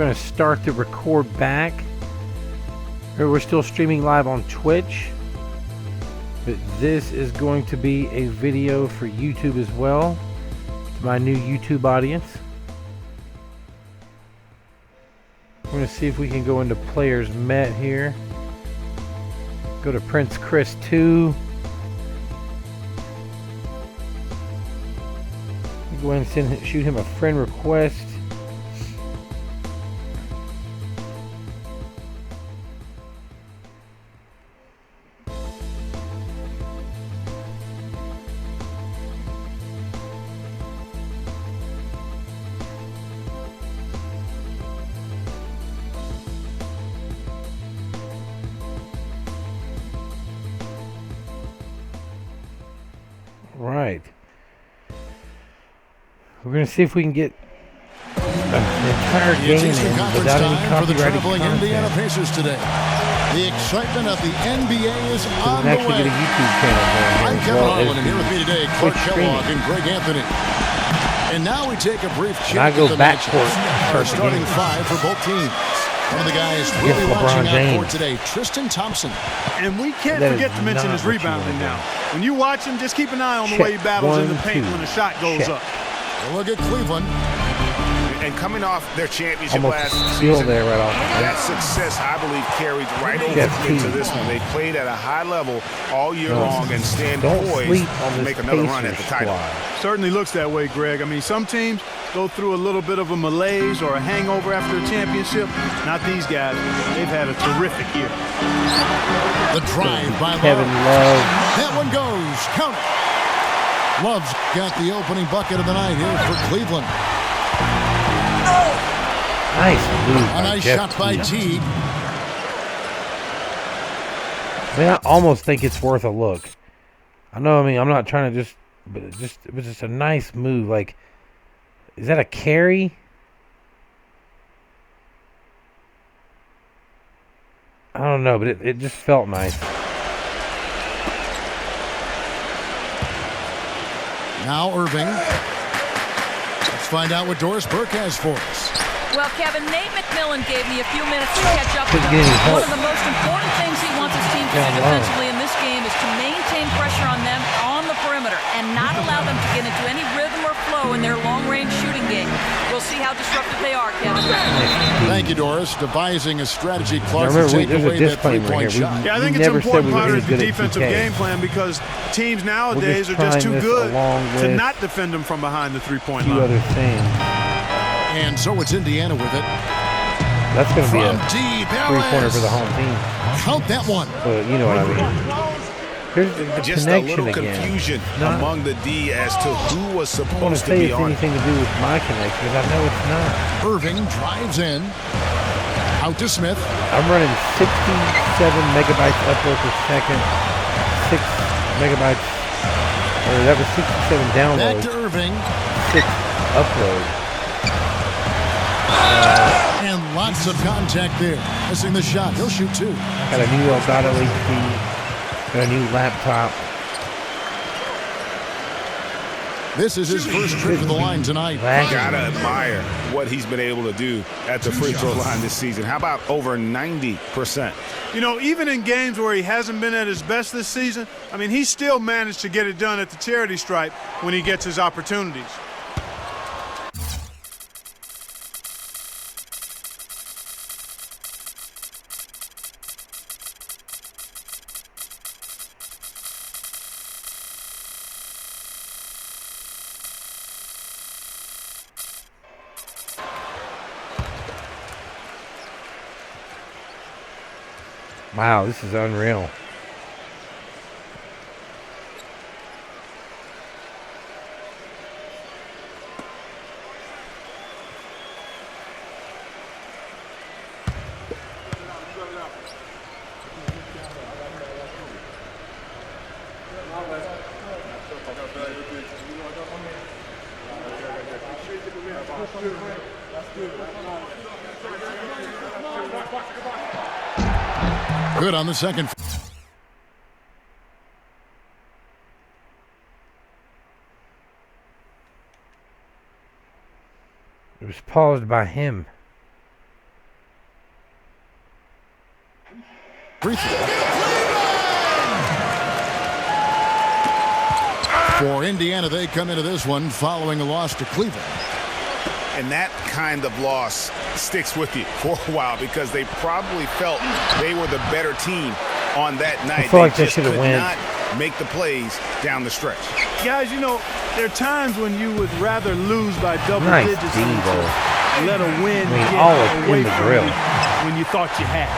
going to start the record back. We're still streaming live on Twitch, but this is going to be a video for YouTube as well, to my new YouTube audience. We're going to see if we can go into players met here. Go to Prince Chris 2. Go ahead and shoot him a friend request. Right. We're going to see if we can get an entire game in without any copyrighted content. Indiana Pacers today. The excitement of the NBA is on the way. Actually get a YouTube channel there. I'm Kevin Harlan, and here with me today, Clark Kellogg and Greg Anthony. And now we take a brief check at the matchups. Starting five for both teams. One of the guys really watching out for today, Tristan Thompson. And we can't forget to mention his rebounding now. When you watch him, just keep an eye on the way he battles in the paint when the shot goes up. Look at Cleveland. And coming off their championship last season, there right off that success, I believe, carried right over into this one. They played at a high level all year long and stand poised to make another run at the title. Certainly looks that way, Greg. I mean, some teams go through a little bit of a malaise or a hangover after a championship. Not these guys. They've had a terrific year. The drive by Kevin Love. That one goes. Count it. Love's got the opening bucket of the night here for Cleveland. Nice move. A nice shot by Teague. I mean, I almost think it's worth a look. I know, I mean, I'm not trying to but it was just a nice move. Like, is that a carry? I don't know, but it just felt nice. Now Irving. Let's find out what Doris Burke has for us. Well, Kevin, Nate McMillan gave me a few minutes to catch up with him. One of the most important things he wants his team to do defensively in this game is to maintain pressure on them on the perimeter and not allow them to get into any rhythm or flow in their long-range shooting game. We'll see how disruptive they are, Kevin. Thank you, Doris. Devising a strategy, Clark, to take away that three-point shot. Yeah, I think it's an important part of the defensive game plan because teams nowadays are just too good to not defend them from behind the three-point line. Other things. And so it's Indiana with it. That's going to be a three-pointer for the home team. Count that one. But you know what I mean. Here's the just connection a little again. Confusion among the D as to who was supposed to be on. It's anything to do with my connection, because I know it's not. Irving drives in. Out to Smith. I'm running 67 megabytes upload per second. 6 megabytes. Or that was 67 downloads. Back to Irving. 6 upload. And lots of contact there. Missing the shot. He'll shoot two. Got a new Elgato HD. Got a new laptop. This is his first trip to the line tonight. Gotta admire what he's been able to do at the free throw line this season. How about over 90%? You know, even in games where he hasn't been at his best this season, I mean, he still managed to get it done at the charity stripe when he gets his opportunities. Wow, this is unreal. Good on the second. It was paused by him. free throw. For Indiana, they come into this one following a loss to Cleveland. And that kind of loss sticks with you for a while because they probably felt they were the better team on that night. I feel like they they should have won. Not make the plays down the stretch. Guys, you know, there are times when you would rather lose by double digits than let a win get away from you when you thought you had.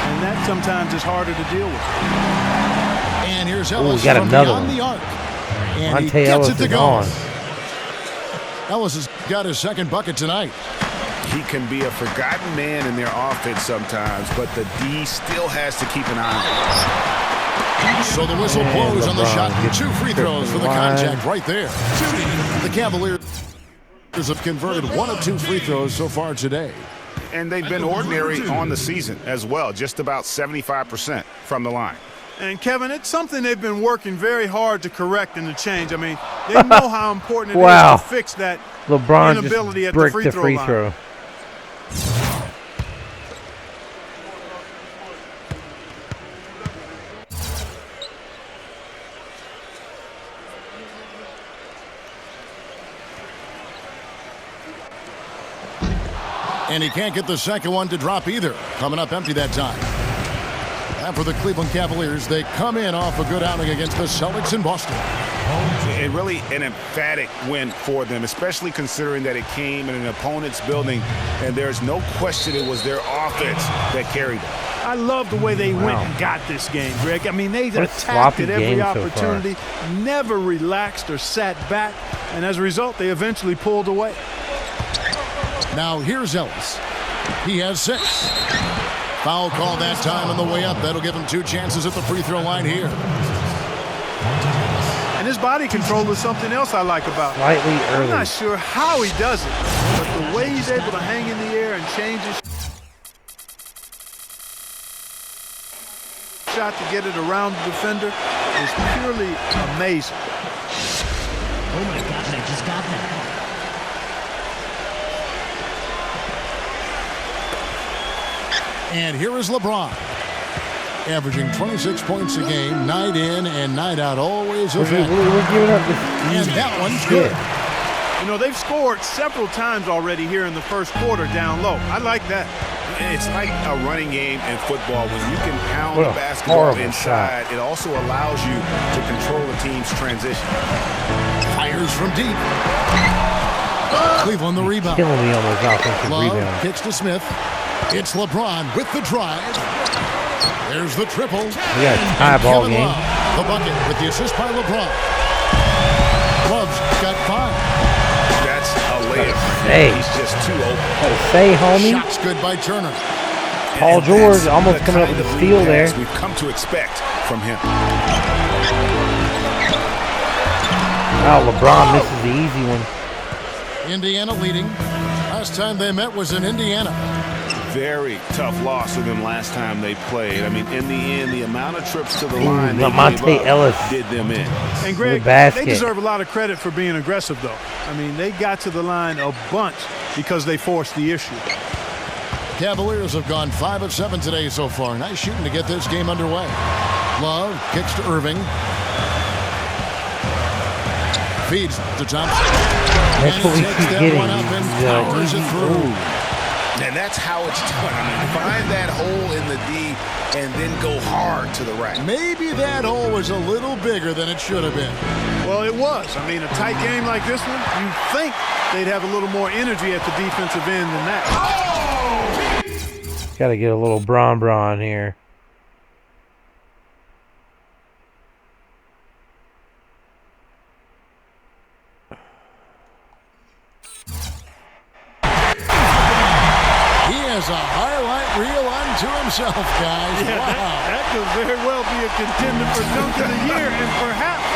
And that sometimes is harder to deal with. And here's Ellis got from another beyond one. the arc. And he Monte gets Ellis it to is go. on. Ellis has got his second bucket tonight. He can be a forgotten man in their offense sometimes, but the D still has to keep an eye on him. So the whistle blows on the shot. 2 free throws for the contact right there. The Cavaliers have converted 1 of 2 free throws so far today. And they've been ordinary on the season as well, just about 75% from the line. And, Kevin, it's something they've been working very hard to correct and to change. I mean, they know how important it is to fix that LeBron inability just at the bricked free the throw free line. throw. And he can't get the second one to drop either. Coming up empty that time. And for the Cleveland Cavaliers, they come in off a good outing against the Celtics in Boston. And really an emphatic win for them, especially considering that it came in an opponent's building, and there's no question it was their offense that carried them. I love the way they went and got this game, Greg. I mean, they attacked at every opportunity, never relaxed or sat back, and as a result, they eventually pulled away. Now here's Ellis. He has 6. Foul call that time on the way up. That'll give him 2 chances at the free throw line here. And his body control is something else I like about him. Slightly early. I'm not sure how he does it, but the way he's able to hang in the air and change his shot to get it around the defender is purely amazing. Oh my God, I just got that. And here is LeBron, averaging 26 points a game, night in and night out, always effective. We're giving up this. And that one's good. You know, they've scored several times already here in the first quarter down low. I like that. It's like a running game in football. When you can pound the basketball inside, it also allows you to control the team's transition. Fires from deep. Cleveland the rebound. Killing me on those offensive Love rebounds. kicks to Smith. It's LeBron with the drive. There's the triple. We got a tie ball Kevin game. Love, the bucket with the assist by LeBron. Love's got 5. That's a layup. Hey. He's just too open. Gotta say, homie. Shots good by Turner. Paul George almost coming up with a steal there. We've come to expect from him. Wow, LeBron misses the easy one. Indiana leading. Last time they met was in Indiana. Very tough loss for them last time they played. I mean, in the end, the amount of trips to the line they Monte gave up Ellis did them in. And Greg, they deserve a lot of credit for being aggressive, though. I mean, they got to the line a bunch because they forced the issue. Cavaliers have gone 5 of 7 today so far. Nice shooting to get this game underway. Love kicks to Irving. Feeds to Thompson. That's what we keep getting. And that's how it's done. I mean, find that hole in the D and then go hard to the rack. Maybe that hole was a little bigger than it should have been. Well, it was. I mean, a tight game like this one, you'd think they'd have a little more energy at the defensive end than that. Got to get a little Bron here. Has a highlight reel unto himself, guys. Yeah, wow. That could very well be a contender for Dunk of the Year and perhaps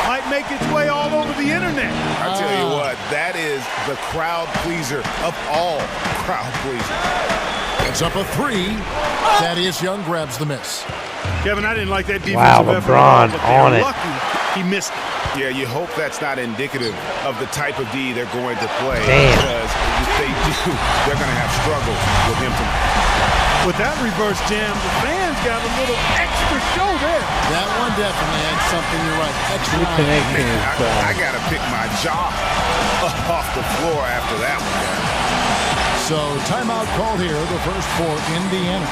might make its way all over the internet. I'll tell you what, that is the crowd pleaser of all crowd pleasers. It's up a 3. Thaddeus Young grabs the miss. Kevin, I didn't like that defensive effort. LeBron on it. Lucky he missed it. Yeah, you hope that's not indicative of the type of D they're going to play. Damn. Because if they do, they're going to have struggles with him tonight. With that reverse jam, the fans got a little extra show there. That one definitely had something, you're right. Extra. The connection is, I got to pick my jaw off the floor after that one, guys. So timeout called here, the first for Indiana.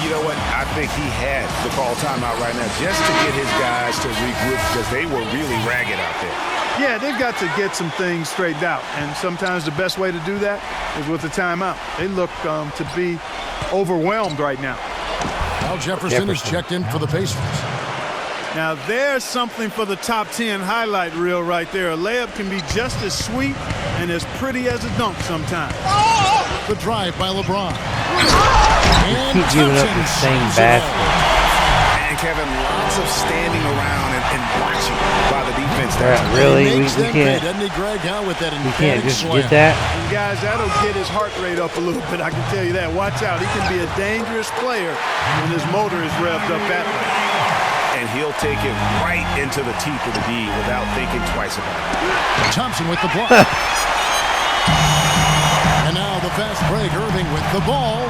You know what? I think he had to call timeout right now just to get his guys to regroup because they were really ragged out there. Yeah, they've got to get some things straightened out, and sometimes the best way to do that is with a timeout. They look to be overwhelmed right now. Al Jefferson is checked in for the Pacers. Now there's something for the top 10 highlight reel right there. A layup can be just as sweet and as pretty as a dunk sometimes. The drive by LeBron. And keep giving up the same basket. And Kevin, lots of standing around and watching by the defense. Really? We can't. can't. Doesn't he, Greg? With that We can't just slam. get that. And guys, that'll get his heart rate up a little bit. I can tell you that. Watch out. He can be a dangerous player when his motor is revved up that way. And he'll take it right into the teeth of the D without thinking twice about it. Thompson with the block. And now the fast break. Irving with the ball.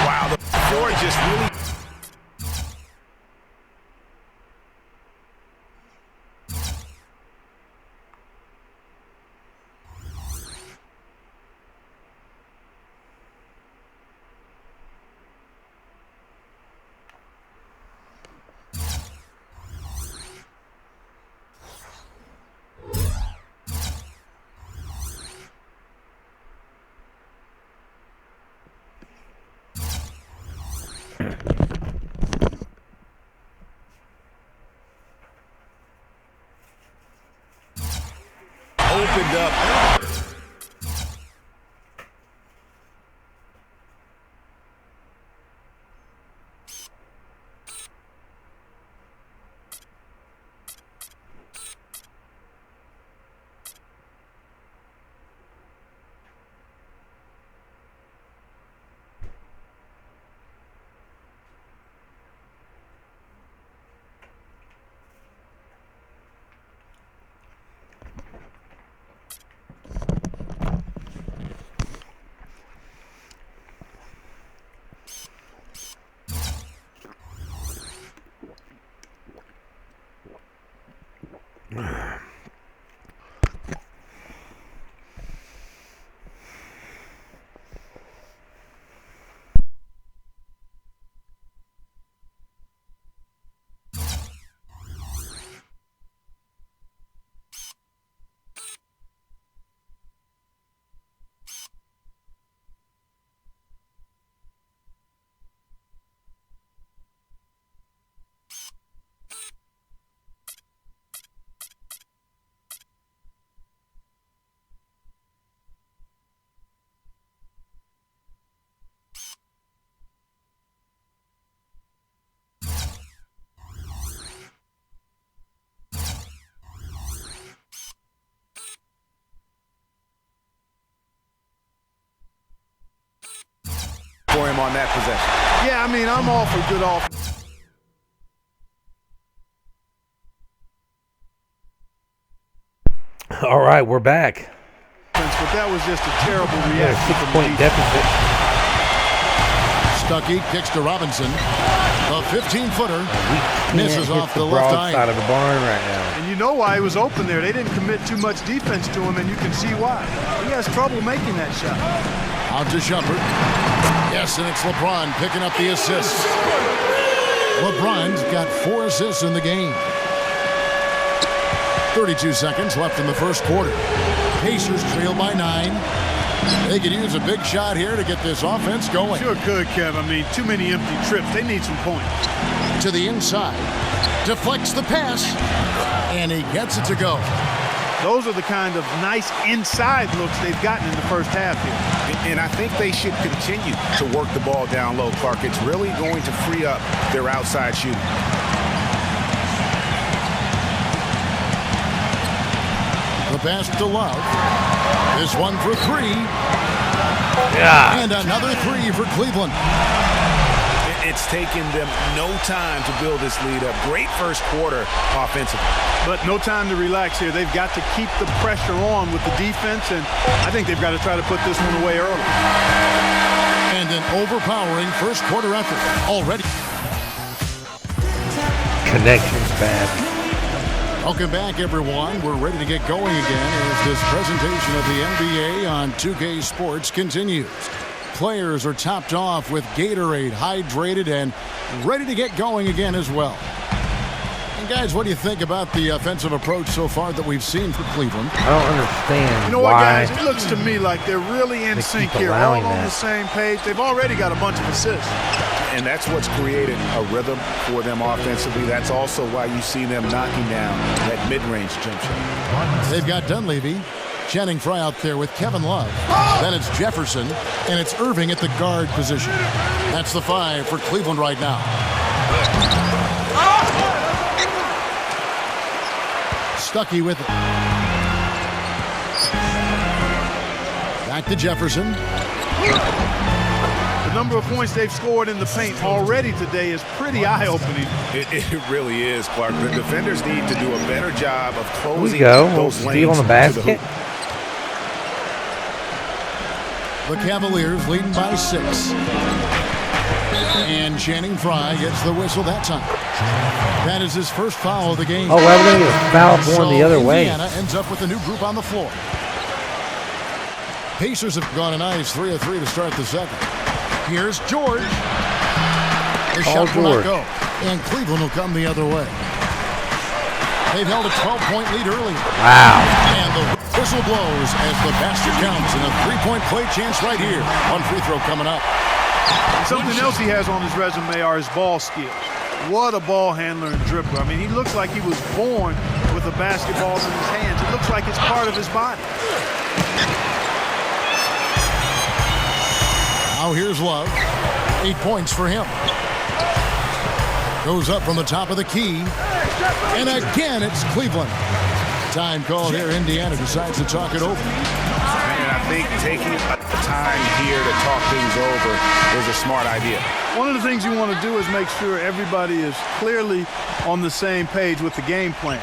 Wow, the floor just really... opened up. For him on that possession. Yeah, I mean, I'm all for good offense. All right, we're back. But that was just a terrible We reaction. got a 6-point deficit. Stuckey kicks to Robinson. A 15-footer. Misses Hit off the left eye. side of the barn right now. And you know why he was open there. They didn't commit too much defense to him, and you can see why. He has trouble making that shot. Out to Shumpert. Yes, and it's LeBron picking up the assists. LeBron's got 4 assists in the game. 32 seconds left in the first quarter. Pacers trail by 9. They could use a big shot here to get this offense going. Sure could, Kev. I mean, too many empty trips. They need some points. To the inside. Deflects the pass. And he gets it to go. Those are the kind of nice inside looks they've gotten in the first half here. And I think they should continue to work the ball down low, Clark. It's really going to free up their outside shooting. The pass to Love. This one for 3. Yeah. And another 3 for Cleveland. It's taken them no time to build this lead up. Great first quarter offensively. But no time to relax here. They've got to keep the pressure on with the defense, and I think they've got to try to put this one away early. And an overpowering first quarter effort already. Connection's bad. Welcome back, everyone. We're ready to get going again as this presentation of the NBA on 2K Sports continues. Players are topped off with Gatorade, hydrated, and ready to get going again as well. And guys, what do you think about the offensive approach so far that we've seen for Cleveland? I don't understand. You know what, guys? It looks to me like they're really in sync here, all on the same page. They've already got a bunch of assists. And that's what's created a rhythm for them offensively. That's also why you see them knocking down that mid-range jump shot. They've got Dunleavy. Channing Frye out there with Kevin Love. Then it's Jefferson, and it's Irving at the guard position. That's the 5 for Cleveland right now. Stuckey with it. Back to Jefferson. The number of points they've scored in the paint already today is pretty eye-opening. It really is, Clark. The defenders need to do a better job of closing those lanes. Steal on the basket. The Cavaliers leading by 6. And Channing Frye gets the whistle that time. That is his first foul of the game. Oh, well, we're going to get a foul going the other way. Indiana ends up with a new group on the floor. Pacers have gone a nice 3 of 3 to start the second. Here's George. The shot will not go. And Cleveland will come the other way. They've held a 12-point lead early. Wow. And the whistle blows as the basket counts and a 3-point play chance right here. One free throw coming up. And something else he has on his resume are his ball skills. What a ball handler and dribbler. I mean, he looks like he was born with a basketball in his hands. It looks like it's part of his body. Now here's Love. 8 points for him. Goes up from the top of the key. And again, it's Cleveland. Time call here. Indiana decides to talk it over. And I think taking time here to talk things over is a smart idea. One of the things you want to do is make sure everybody is clearly on the same page with the game plan.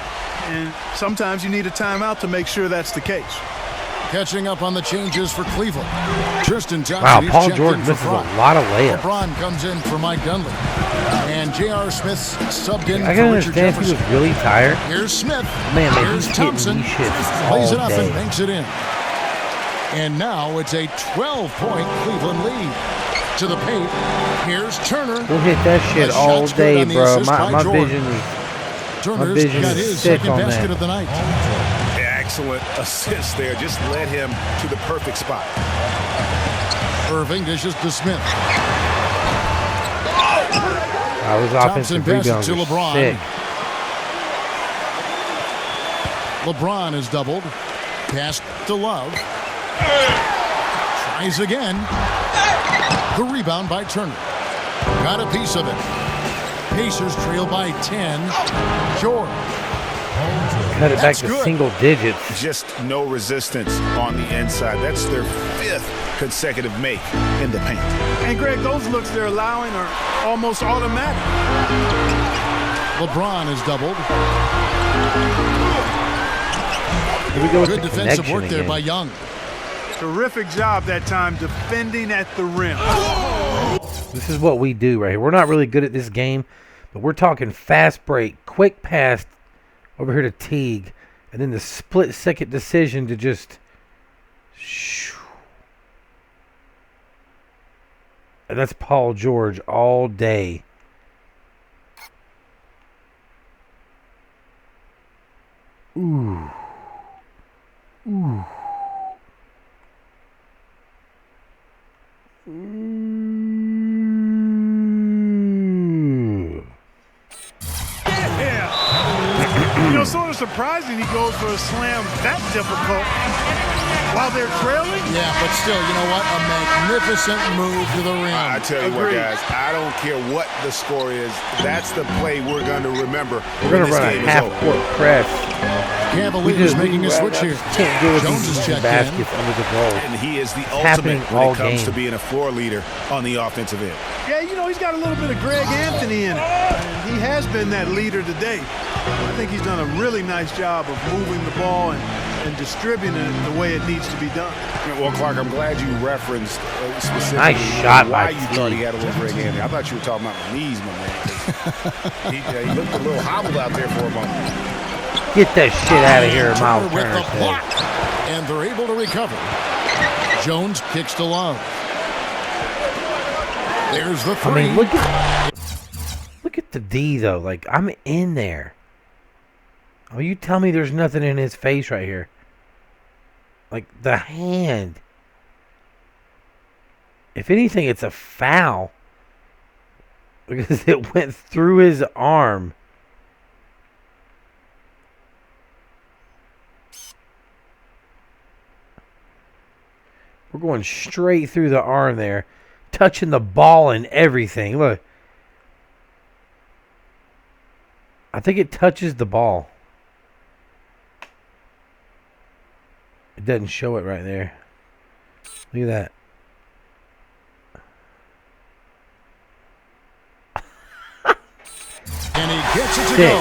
And sometimes you need a timeout to make sure that's the case. Catching up on the changes for Cleveland. Tristan Thompson. Wow, Paul George misses a lot of layups. LeBron comes in for Mike Dunleavy. And J.R. Smith's subbed in I for can Richard understand Jefferson. he was really tired. Here's Smith. Man, here's he's Thompson. hitting these shits Plays all it up day. and banks it in. And now it's a 12-point Cleveland lead. To the paint. Here's Turner. We'll hit that shit all day, bro. My vision is Turner's got his second basket of the night. Excellent assist there. Just led him to the perfect spot. Irving dishes to Smith. His offensive rebounds to are LeBron. sick. LeBron is doubled. Pass to Love. Tries again. The rebound by Turner. Got a piece of it. Pacers trail by 10. George. Cut it back to single digits. Just no resistance on the inside. That's their 5th consecutive make in the paint. And Greg, those looks they're allowing are almost automatic. LeBron is doubled. Here we go with Good the defensive connection work there again. by Young. Terrific job that time defending at the rim. This is what we do right here. We're not really good at this game, but we're talking fast break, quick pass over here to Teague, and then the split-second decision to just... And that's Paul George all day. Ooh. Ooh. Yeah. You know, sort of surprising he goes for a slam that difficult while they're trailing. Yeah, but still, you know what? A magnificent move to the rim. I tell you what, guys, I don't care what the score is. That's the play we're going to remember. We're going to run a half-court press. Cavaliers making a switch here. Can't do it. Jones is checked baskets under the goal. And he is the happening ultimate when all it comes game. to being a floor leader on the offensive end. Yeah, you know, he's got a little bit of Greg Anthony in it. And he has been that leader today. I think he's done a really nice job of moving the ball and and distributing it the way it needs to be done. Well, Clark, I'm glad you referenced specifically nice shot why by you thought he had a little ring in. I thought you were talking about my knees, my man. He looked a little hobbled out there for a moment. Get that shit out of here, Miles with Turner the block, and they're able to recover. Jones kicks to Love. There's the three. I mean, look at the D though. Like, I'm in there. Oh, you tell me there's nothing in his face right here. Like the hand. If anything, it's a foul because it went through his arm. We're going straight through the arm there, touching the ball and everything. Look. I think it touches the ball. It doesn't show it right there. Look at that. And he gets it to go.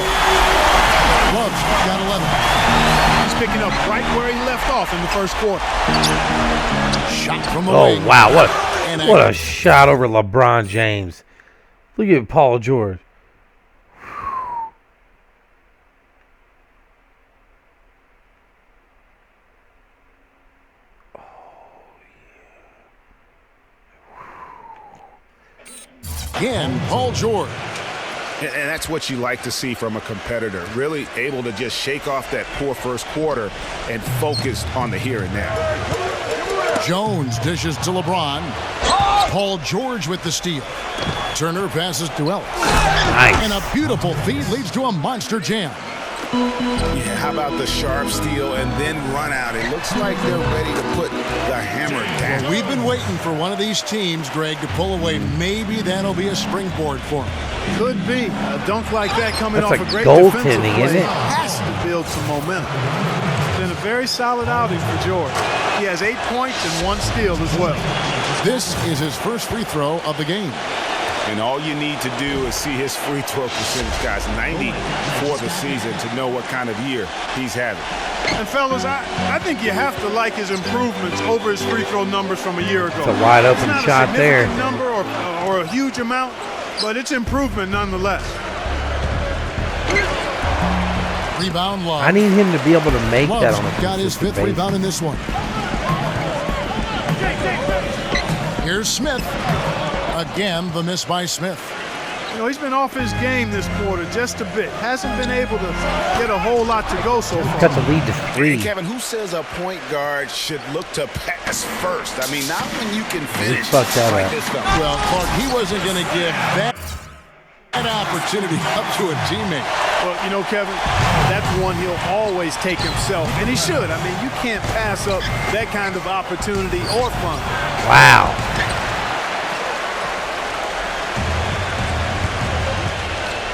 Love's got 11. He's picking up right where he left off in the first quarter. Shot from the wing. Oh, wow. What a shot over LeBron James. Look at Paul George. Again, Paul George. And that's what you like to see from a competitor. Really able to just shake off that poor first quarter and focus on the here and now. Jones dishes to LeBron. Paul George with the steal. Turner passes to Ellis. Nice. And a beautiful feed leads to a monster jam. Yeah, how about the sharp steal and then run out? It looks like they're ready to put the hammer down. Well, we've been waiting for one of these teams, Greg, to pull away. Maybe that'll be a springboard for him. Could be. A dunk like that coming That's off like a great goaltending, defensive play isn't it? has to build some momentum. It's been a very solid outing for George. He has 8 points and 1 steal as well. This is his first free throw of the game. And all you need to do is see his free throw percentage, guys. 90 for the season to know what kind of year he's having. And fellas, I think you have to like his improvements over his free throw numbers from a year ago. It's a wide open it's not shot a there. number or a huge amount, but it's improvement nonetheless. Rebound Love. I need him to be able to make that on a got his 5th consistent rebound in this one. Here's Smith. Again, the miss by Smith. You know, he's been off his game this quarter just a bit. Hasn't been able to get a whole lot to go so far. Cut the lead to 3. Hey, Kevin, who says a point guard should look to pass first? I mean, not when you can finish. fucked that like up. this guy. Well, Clark, he wasn't going to give that opportunity up to a teammate. Well, you know, Kevin, that's one he'll always take himself, and he should. I mean, you can't pass up that kind of opportunity or fun. Wow.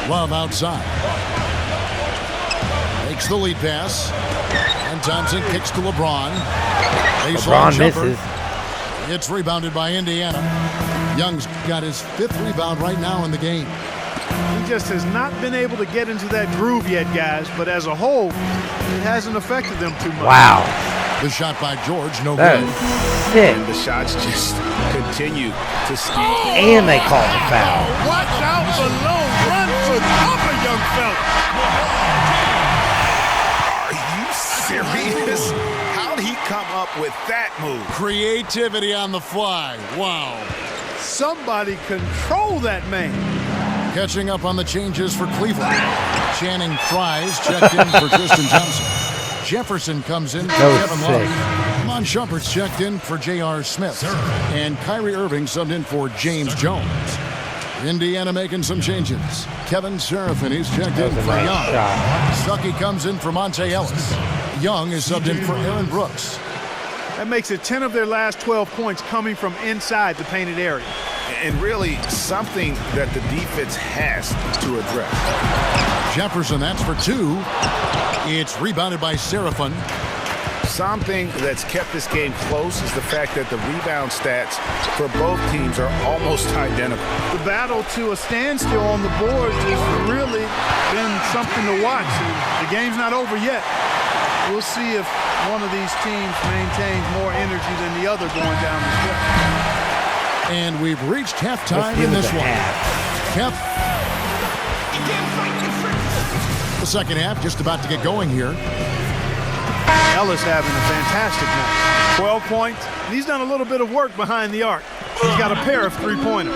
Love outside. Makes the lead pass. And Thompson kicks to LeBron. Baseline LeBron jumper. misses. It's rebounded by Indiana. Young's got his 5th rebound right now in the game. He just has not been able to get into that groove yet, guys, but as a whole, it hasn't affected them too much. Wow. The shot by George, no That good. is sick. And the shots just continue to ski. And they call the foul. Watch out for Lowe. Run for cover, young fella. Are you serious? How'd he come up with that move? Creativity on the fly. Wow. Somebody control that man. Catching up on the changes for Cleveland. Channing Fries checked in for Tristan Thompson. Jefferson comes in for Kevin Love. Mon Shumpert's checked in for J.R. Smith. And Kyrie Irving subbed in for James Jones. Indiana making some changes. Kevin Seraphin, he's checked in for Young. Stuckey comes in for Monte Ellis. Young is subbed in for Aaron Brooks. That makes it 10 of their last 12 points coming from inside the painted area. And really something that the defense has to address. Jefferson, that's for 2. It's rebounded by Seraphin. Something that's kept this game close is the fact that the rebound stats for both teams are almost identical. The battle to a standstill on the boards has really been something to watch. The game's not over yet. We'll see if one of these teams maintains more energy than the other going down the stretch. And we've reached halftime in this one. The second half just about to get going here. Ellis having a fantastic night. 12 points. And he's done a little bit of work behind the arc. He's got a pair of three-pointers.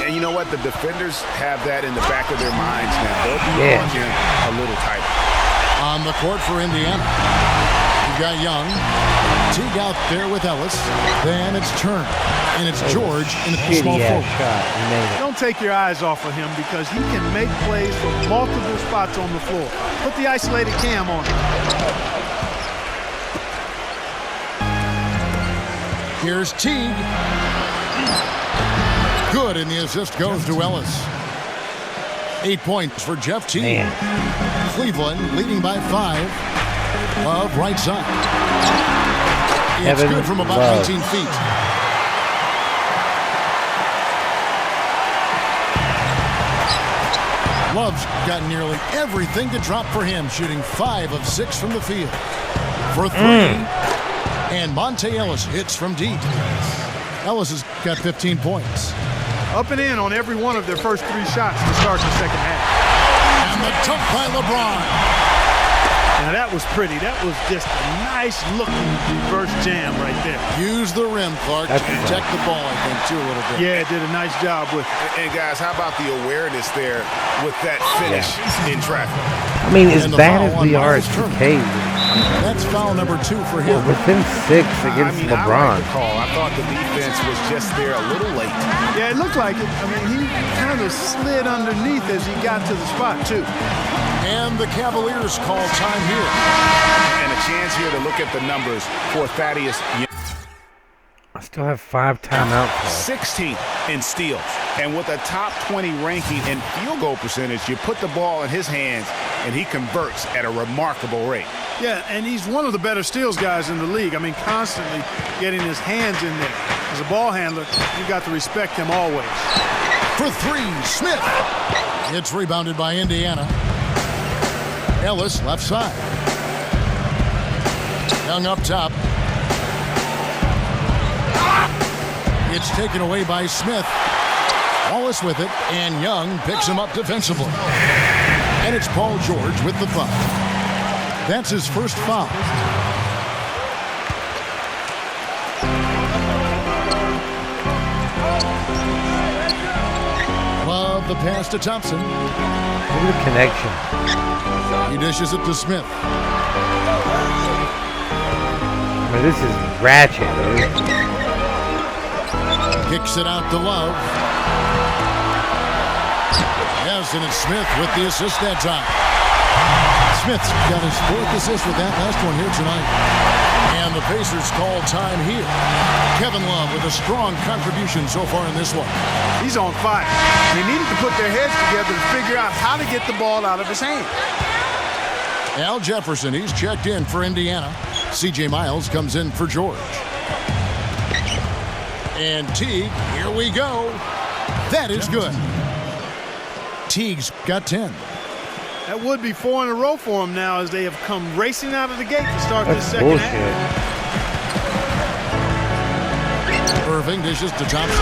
And you know what? The defenders have that in the back of their minds now. They'll be on him a little tighter. On the court for Indiana, you've got Young. Teague out there with Ellis. Then it's Turner. And it's George in the small forward. Don't take your eyes off of him because he can make plays from multiple spots on the floor. Put the isolated cam on him. Here's Teague. Good, and the assist goes to Ellis. 8 points for Jeff Teague. Cleveland leading by 5. Love right side. It's good from about 18 feet. Love's got nearly everything to drop for him, shooting 5 of 6 from the field. For 3, and Monte Ellis hits from deep. Ellis has got 15 points. Up and in on every one of their first 3 shots to start the second half. And the dunk by LeBron. Now that was pretty. That was just a nice-looking reverse jam right there. Use the rim, Clark, to protect the ball, I think, too, a little bit. Yeah, did a nice job with it. And guys, how about the awareness there with that finish in traffic? I mean, as bad as we are at 2K, that's foul number 2 for him. Within 6 against LeBron. I like the call. I thought the defense was just there a little late. Yeah, it looked like it. I mean, he kind of slid underneath as he got to the spot, too. And the Cavaliers call time here. And a chance here to look at the numbers for Thaddeus Young. I still have 5 timeouts. 16th in steals. And with a top 20 ranking in field goal percentage, you put the ball in his hands, and he converts at a remarkable rate. Yeah, and he's one of the better steals guys in the league. I mean, constantly getting his hands in there. As a ball handler, you've got to respect him always. For 3, Smith. It's rebounded by Indiana. Ellis left side. Young up top. It's taken away by Smith. Wallace with it, and Young picks him up defensively. And it's Paul George with the foul. That's his first foul. Love the pass to Thompson. Look at the connection. He dishes it to Smith. I mean, this is ratchet, dude. Kicks it out to Love. Yes, and it's Smith with the assist that time. Smith's got his 4th assist with that last one here tonight. And the Pacers call time here. Kevin Love with a strong contribution so far in this one. He's on fire. They needed to put their heads together to figure out how to get the ball out of his hand. Al Jefferson, he's checked in for Indiana. C.J. Miles comes in for George. And Teague, here we go. That is good. Teague's got 10. That would be 4 in a row for him now as they have come racing out of the gate to start this second bullshit. half. Irving dishes to Thompson.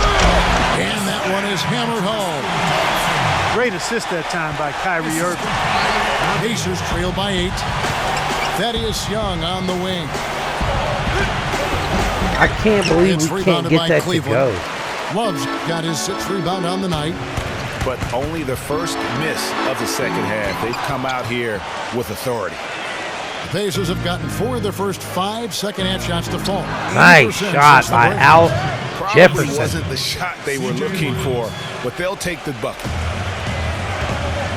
And that one is hammered home. Great assist that time by Kyrie Irving. Pacers trail by 8. Thaddeus Young on the wing. I can't believe we can't get that to go. Love's got his 6th rebound on the night. But only the first miss of the second half. They've come out here with authority. The Pacers have gotten 4 of their first 5 second-half shots to fall. Nice shot by Al Jefferson. Probably wasn't the shot they were looking for, but they'll take the bucket.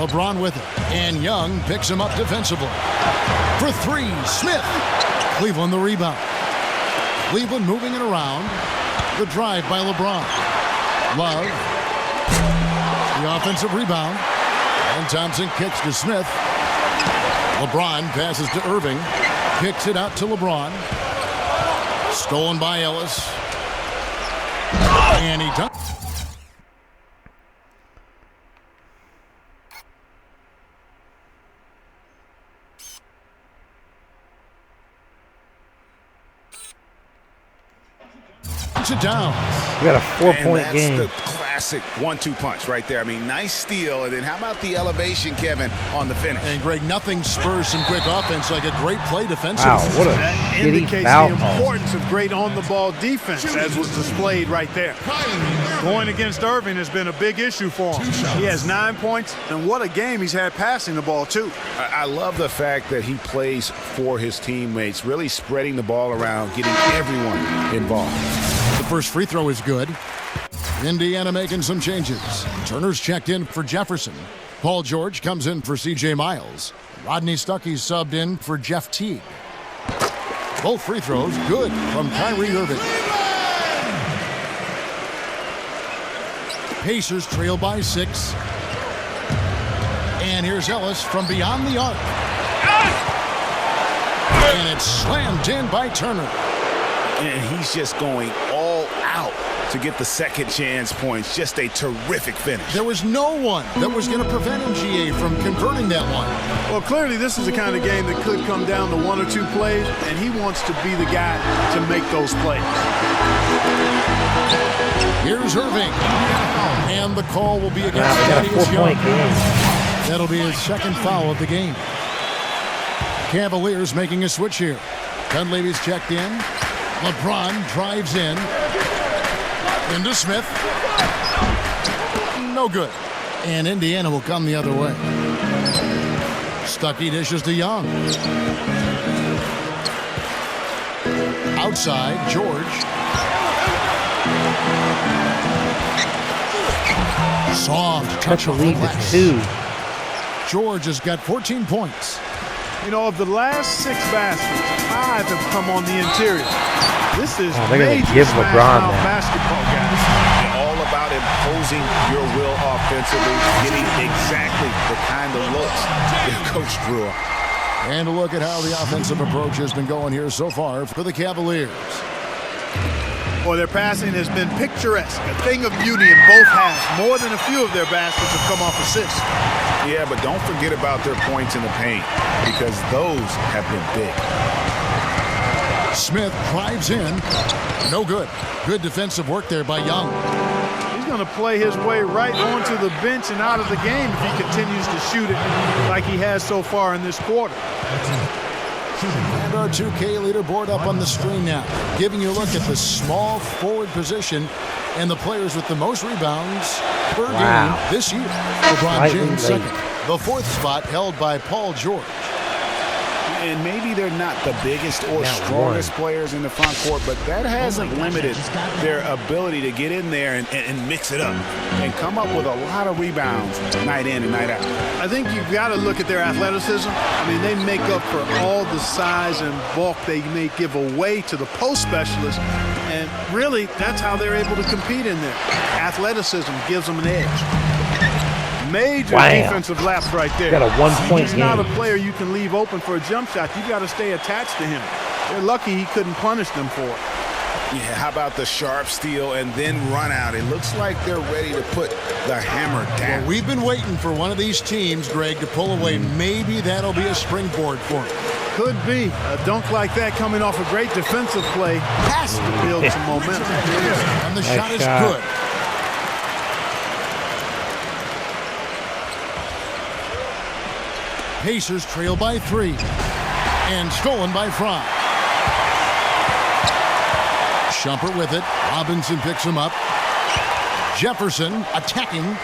LeBron with it, and Young picks him up defensively. For 3, Smith. Cleveland the rebound. Cleveland moving it around. The drive by LeBron. Love. The offensive rebound. And Thompson kicks to Smith. LeBron passes to Irving. Kicks it out to LeBron. Stolen by Ellis. And he dunks. down. We got a 4-point game. That's the classic 1-2 punch right there. I mean, nice steal. And then how about the elevation, Kevin, on the finish? And, Greg, nothing spurs some quick offense like a great play defensively. Wow, what a That shitty indicates foul the call. importance of great on-the-ball defense, as was displayed right there. Going against Irving has been a big issue for him. He has 9 points, and what a game he's had passing the ball, too. I love the fact that he plays for his teammates, really spreading the ball around, getting everyone involved. The first free throw is good. Indiana making some changes. Turner's checked in for Jefferson. Paul George comes in for C.J. Miles. Rodney Stuckey subbed in for Jeff Teague. Both free throws good from Kyrie Irving. Pacers trail by 6. And here's Ellis from beyond the arc. And it's slammed in by Turner. And he's just going all out to get the second chance points. Just a terrific finish. There was no one that was going to prevent MGA from converting that one. Well, clearly this is the kind of game that could come down to 1 or 2 plays, and he wants to be the guy to make those plays. Here's Irving. And the call will be against Wow, we got a Thaddeus Young. 4-point game. That'll be his second foul of the game. Cavaliers making a switch here. Dunleavy's checked in. LeBron drives in. Into Smith. No good. And Indiana will come the other way. Stuckey dishes to Young. Outside, George. Soft touch Cut the of lead glass. to 2. George has got 14 points. You know, of the last 6 baskets, 5 have come on the interior. This is they're gonna major give smash LeBron mouth that. basketball, guys. All about imposing your will offensively, getting exactly the kind of looks that Coach drew up. And a look at how the offensive approach has been going here so far for the Cavaliers. Boy, their passing has been picturesque, a thing of beauty in both halves. More than a few of their baskets have come off assists. Yeah, but don't forget about their points in the paint, because those have been big. Smith drives in. No good. Good defensive work there by Young. He's going to play his way right onto the bench and out of the game if he continues to shoot it like he has so far in this quarter. And our 2K leaderboard up on the screen now, giving you a look at the small forward position and the players with the most rebounds per game this year. LeBron James second. The 4th spot held by Paul George. And maybe they're not the biggest or strongest players in the front court, but that hasn't limited their ability to get in there and mix it up and come up with a lot of rebounds night in and night out. I think you've got to look at their athleticism. I mean, they make up for all the size and bulk they may give away to the post specialists, and really, that's how they're able to compete in there. Athleticism gives them an edge. Major defensive lapse right there. Got a 1-point He's game. not a player you can leave open for a jump shot. You got to stay attached to him. They're lucky he couldn't punish them for it. Yeah, how about the sharp steal and then run out? It looks like they're ready to put the hammer down. Well, we've been waiting for one of these teams, Greg, to pull away. Maybe that'll be a springboard for them. Could be. A dunk like that coming off a great defensive play has to build some momentum. And the shot is good. Pacers trail by 3. And stolen by Fry. Shumpert with it. Robinson picks him up. Jefferson attacking.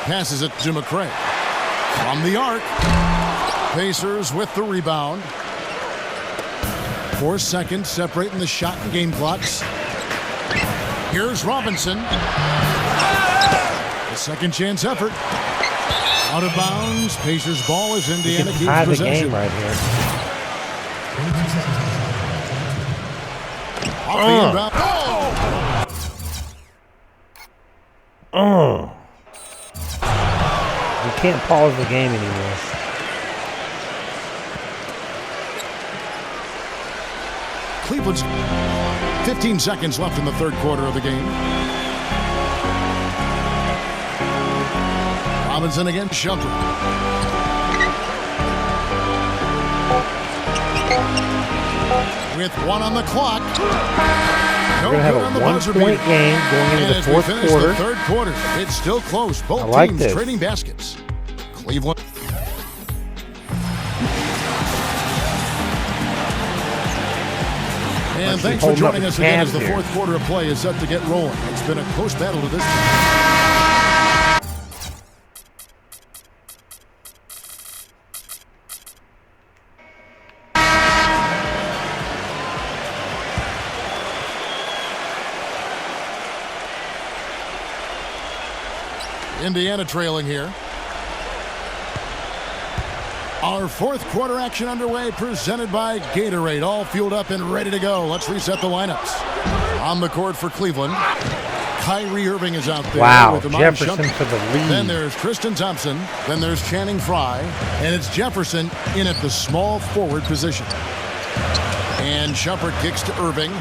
Passes it to McCray. From the arc. Pacers with the rebound. 4 seconds separating the shot and game clocks. Here's Robinson. A second chance effort. Out of bounds. Pacers ball as Indiana keeps tie the possession. game right here. Off the inbound. You can't pause the game anymore. Cleveland's 15 seconds left in the third quarter of the game. Robinson against Shumpert. with 1 on the clock. We're going to have a 1-point game going into the fourth quarter. The third quarter, it's still close. Both teams trading baskets. Cleveland. And thanks for joining us again as the fourth quarter of play is set to get rolling. It's been a close battle to this point. Indiana trailing here. Our fourth quarter action underway, presented by Gatorade. All fueled up and ready to go. Let's reset the lineups. On the court for Cleveland, Kyrie Irving is out there. Wow, with Jefferson for the lead. Then there's Tristan Thompson. Then there's Channing Frye. And it's Jefferson in at the small forward position. And Shumpert kicks to Irving.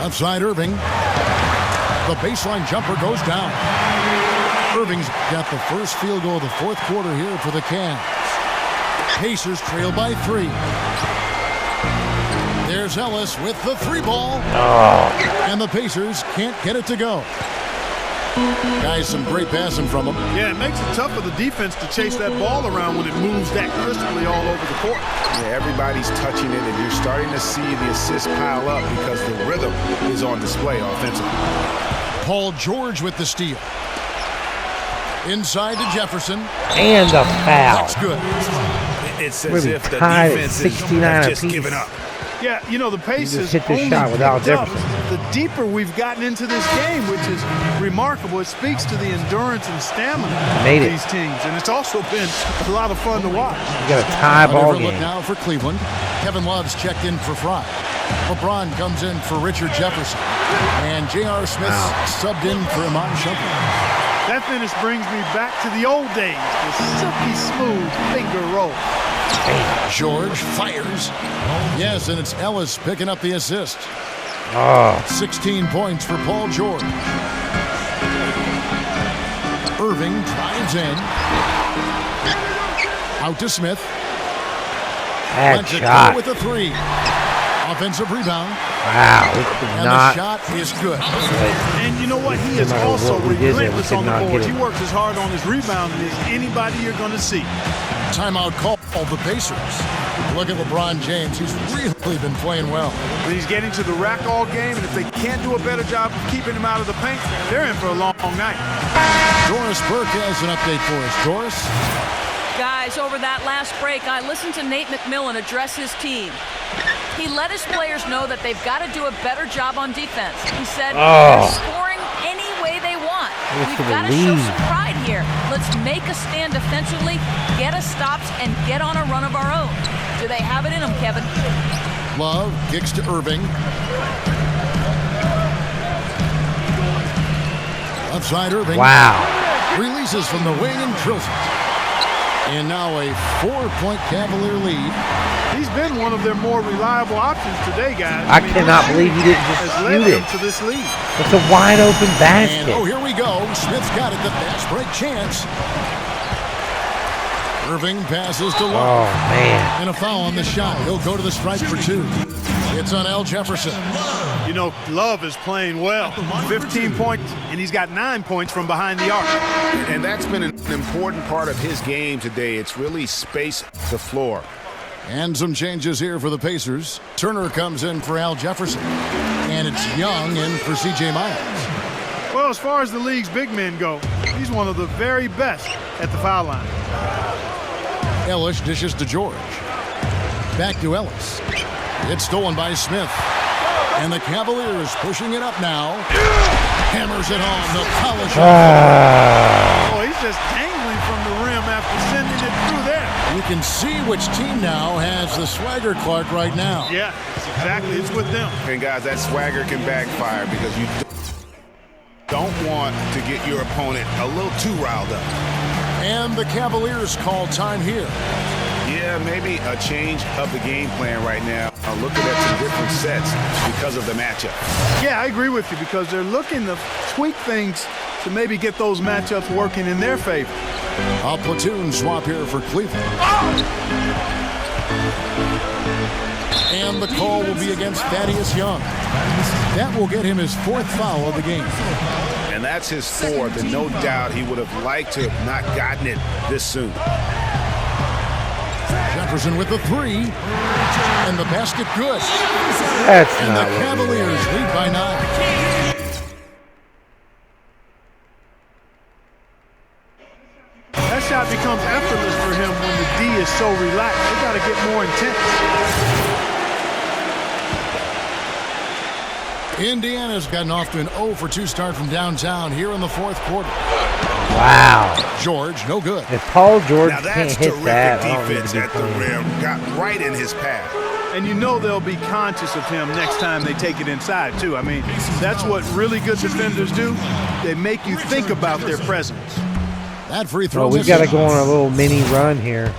Outside Irving. The baseline jumper goes down. Irving's got the first field goal of the fourth quarter here for the Cavs. Pacers trail by 3. There's Ellis with the 3 ball. And the Pacers can't get it to go. Guys, some great passing from him. Yeah, it makes it tough for the defense to chase that ball around when it moves that crisply all over the court. Yeah, everybody's touching it, and you're starting to see the assists pile up because the rhythm is on display offensively. Paul George with the steal. Inside to Jefferson. And a foul. That's good. It's as if the defense has just given up. Yeah, you know, the Pacers hit this shot without Jefferson. The deeper we've gotten into this game, which is remarkable. It speaks to the endurance and stamina of these teams. And it's also been a lot of fun to watch. You got a tie ball game. Look now for Cleveland. Kevin Love's checked in for Frye. LeBron comes in for Richard Jefferson. And J.R. Smith subbed in for Iman Shumpert. That finish brings me back to the old days. The silky smooth finger roll. George fires. Yes, and it's Ellis picking up the assist. 16 points for Paul George. Irving drives in. Out to Smith. Bad shot. With a 3. Offensive rebound. Wow, and the shot is good. And you know what? He is also relentless on the boards. He works as hard on his rebounding as anybody you're going to see. Timeout call the Pacers. Look at LeBron James. He's really been playing well. He's getting to the rack all game, and if they can't do a better job of keeping him out of the paint, they're in for a long night. Doris Burke has an update for us. Doris? Guys, over that last break, I listened to Nate McMillan address his team. He let his players know that they've got to do a better job on defense. He said, they're scoring any way they want. We've got to show some pride here. Let's make a stand defensively, get us stops, and get on a run of our own. Do they have it in them, Kevin? Love kicks to Irving. Outside Irving. Wow. Releases from the wing and drills it. And now a 4-point Cavalier lead. He's been one of their more reliable options today, guys. I cannot believe he didn't just shoot it. To this lead. It's a wide open basket. And, here we go. Smith's got it. The fast break chance. Irving passes to Love. Oh, man. And a foul on the shot. He'll go to the stripe for 2. It's on L. Jefferson. You know, Love is playing well. 15 points, and he's got 9 points from behind the arc. And that's been an important part of his game today. It's really space the floor. And some changes here for the Pacers. Turner comes in for Al Jefferson. And it's Young in for C.J. Miles. Well, as far as the league's big men go, he's one of the very best at the foul line. Ellis dishes to George. Back to Ellis. It's stolen by Smith. And the Cavaliers pushing it up now. Hammers it home. The power shot. Oh, he's just dangling from the rim after sending it through there. You can see which team now has the swagger Clark right now. Yeah, exactly. It's with them. And guys, that swagger can backfire because you don't want to get your opponent a little too riled up. And the Cavaliers call time here. Yeah, maybe a change of the game plan right now. Looking at some different sets because of the matchup. Yeah, I agree with you because they're looking to tweak things to maybe get those matchups working in their favor. A platoon swap here for Cleveland. And the call will be against Thaddeus Young. That will get him his 4th foul of the game. And that's his 4th, and no doubt he would have liked to have not gotten it this soon. Jefferson with the 3. And the basket good. That's and not the Cavaliers lead by 9. That shot becomes effortless for him when the D is so relaxed. They got to get more intense. Indiana's gotten off to an 0 for 2 start from downtown here in the 4th quarter. Wow. George, no good. If Paul George Now can't that's hit terrific that, I don't need defense to be at the playing. rim. Got right in his path. And you know they'll be conscious of him next time they take it inside, too. I mean, that's what really good defenders do. They make you think about their presence. That free throw. Well, we've got to go on a little mini run here.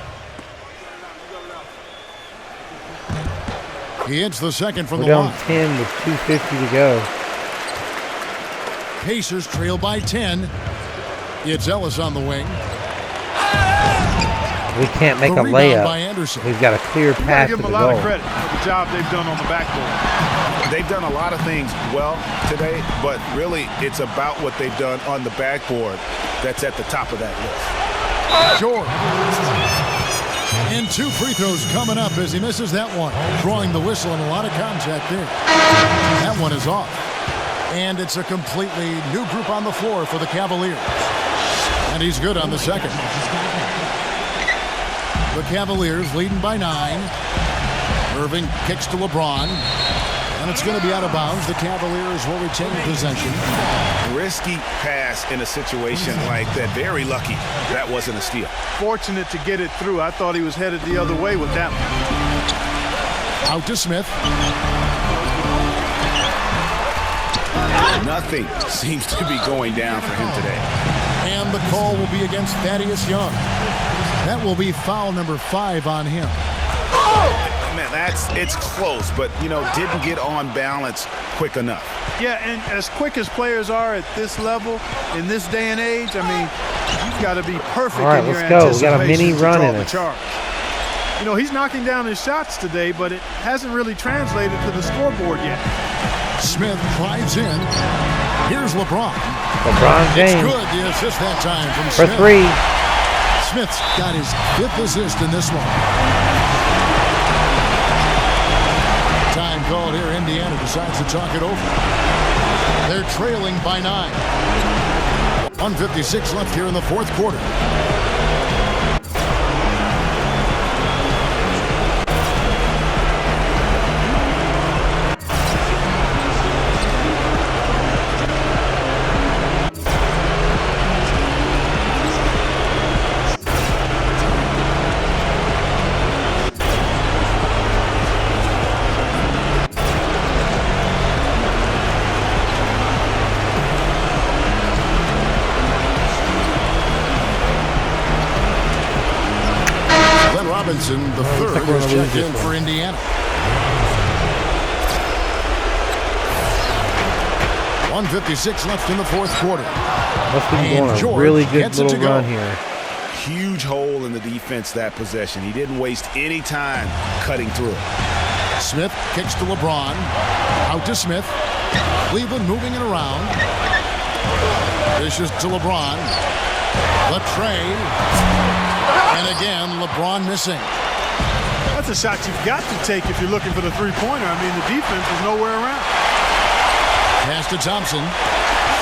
He hits the second from We're the down line. 10 with 2:50 to go. Pacers trail by 10. It's Ellis on the wing. We can't make The a rebound by layup. Anderson. We've got a clear You got path to to give the them a lot goal. of credit for the job they've done on the backboard. They've done a lot of things well today, but really it's about what they've done on the backboard that's at the top of that list. George. And 2 free throws coming up as he misses that one. Drawing the whistle and a lot of contact there. That one is off. And it's a completely new group on the floor for the Cavaliers. And he's good on the second. The Cavaliers leading by 9. Irving kicks to LeBron. And it's going to be out of bounds. The Cavaliers will retain possession. Risky pass in a situation like that. Very lucky that wasn't a steal. Fortunate to get it through. I thought he was headed the other way with that one. Out to Smith. Nothing seems to be going down for him today. And the call will be against Thaddeus Young. That will be foul number 5 on him. Man, it's close, but, you know, didn't get on balance quick enough. Yeah, and as quick as players are at this level, in this day and age, I mean, you've got to be perfect All right, in your let's go. We got a anticipation mini to run draw in the it. charge. You know, he's knocking down his shots today, but it hasn't really translated to the scoreboard yet. Smith drives in. Here's LeBron. LeBron It's James good, the assist that time from for Smith. 3. Smith's got his 5th assist in this one. Time called here. Indiana decides to talk it over. They're trailing by 9. 1:56 left here in the 4th quarter. Robinson, the third, was checked in for Indiana. 1:56 left in the 4th quarter. Must be going a George really good gets it little to go. run here. Huge hole in the defense that possession. He didn't waste any time cutting through it. Smith kicks to LeBron. Out to Smith. Cleveland moving it around. Dishes to LeBron. The tray. And again, LeBron missing. That's a shot you've got to take if you're looking for the three-pointer. I mean, the defense is nowhere around. Pass to Thompson.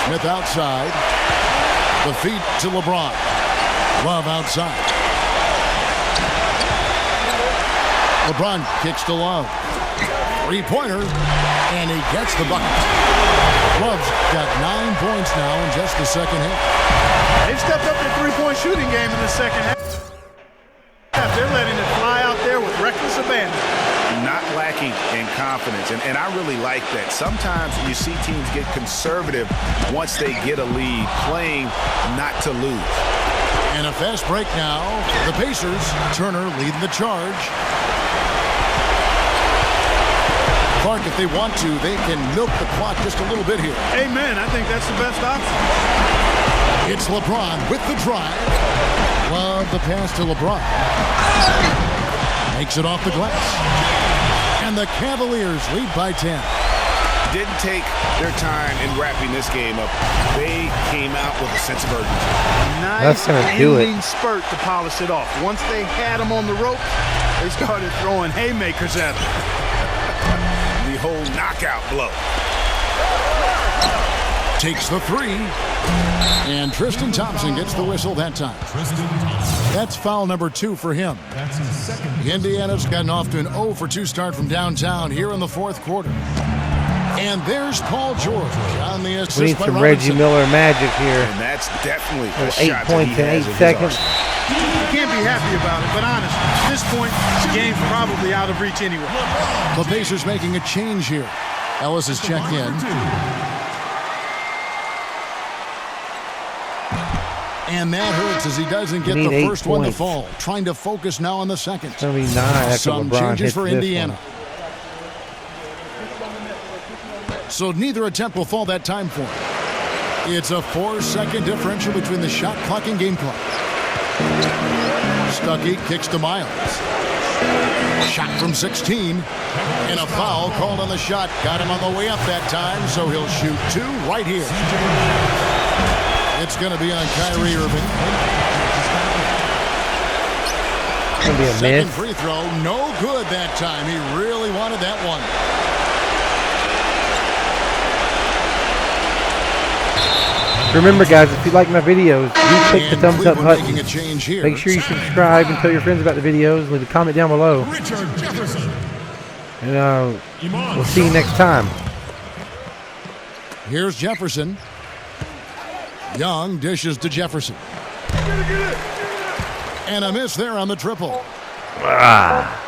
Smith outside. The feet to LeBron. Love outside. LeBron kicks to Love. Three-pointer. And he gets the bucket. Love's got 9 points now in just the second half. They've stepped up their three-point shooting game in the second half. They're letting it fly out there with reckless abandon. Not lacking in confidence, and I really like that. Sometimes you see teams get conservative once they get a lead, playing not to lose. And a fast break now. The Pacers, Turner leading the charge. Clark, if they want to, they can milk the clock just a little bit here. Amen. I think that's the best option. It's LeBron with the drive. Love the pass to LeBron. Makes it off the glass. And the Cavaliers lead by 10. Didn't take their time in wrapping this game up. They came out with a sense of urgency. Nice ending spurt to polish it off. Once they had him on the ropes, they started throwing haymakers at him. The whole knockout blow. Takes the three. And Tristan Thompson gets the whistle that time. That's foul number 2 for him. Indiana's gotten off to an 0 for 2 start from downtown here in the fourth quarter. And there's Paul George on the assist. We need some Reggie Miller magic here. And that's definitely a 8 shot points in 8 seconds. You can't be happy about it, but honestly, at this point, the game's probably out of reach anyway. The Pacers making a change here. Ellis is checked in. And that hurts as he doesn't get the first one to fall. Trying to focus now on the second. It's going to be 9 after Some LeBron changes hits for this Indiana. one. So neither attempt will fall that time for him. It's a 4-second differential between the shot clock and game clock. Stuckey kicks to Miles. Shot from 16. And a foul called on the shot. Got him on the way up that time, so he'll shoot 2 right here. It's going to be on Kyrie Irving. It's going to be a Second miss. free throw, no good that time. He really wanted that one. Remember, guys, if you like my videos, you click the thumbs up button. Making a change here. Make sure you subscribe and tell your friends about the videos. Leave a comment down below. And we'll see you next time. Here's Jefferson. Young dishes to Jefferson. And a miss there on the triple. Ah.